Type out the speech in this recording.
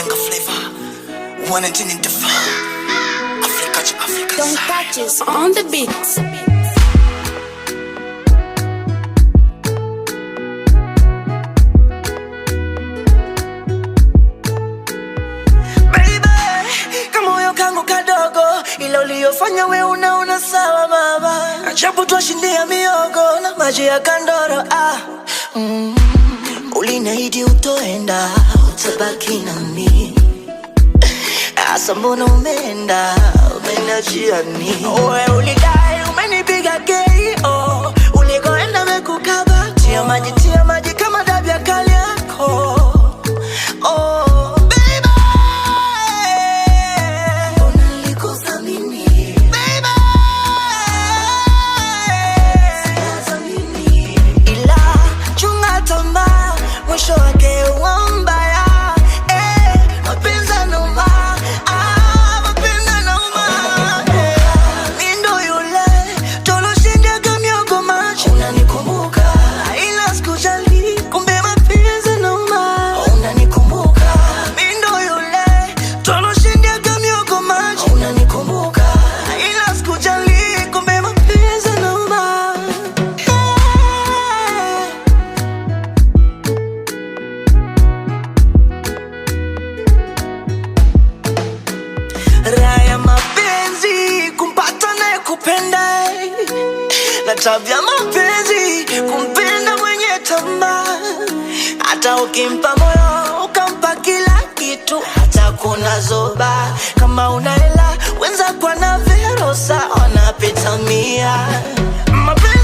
Benga flavor, one and in the fun. Africa Don't touch us on the beats. Ila uliyofanya we unaona sawa mama. Ajabu twashindia miogo na maji ya kandoro Uliniahidi utoenda, utabaki na mimi. Asa mbona umeenda jiani. Wewe ulidai umenipiga KO. Ulikoenda mekukaba. Tia maji kama dabi ya kali yako. Mwisho wake huwa mbaya. Mapenzi yanauma. Mapenzi yanauma. Mimi ndo yule tuloshindaga miogo maji. Unanikumbuka ila sikujali, kumbe mapenzi yanauma. Unanikumbuka mimi ndo yule tuloshindaga miogo maji. Unanikumbuka ila sikujali, kumbe mapenzi yanauma. Raya mapenzi kumpata naye kupenda, na tabia mapenzi kumpenda mwenye tamaa. Hata ukimpa moyo ukampa kila kitu, hata kuna zoba. Kama una hela wenza kwa na Verosa wanapita 100.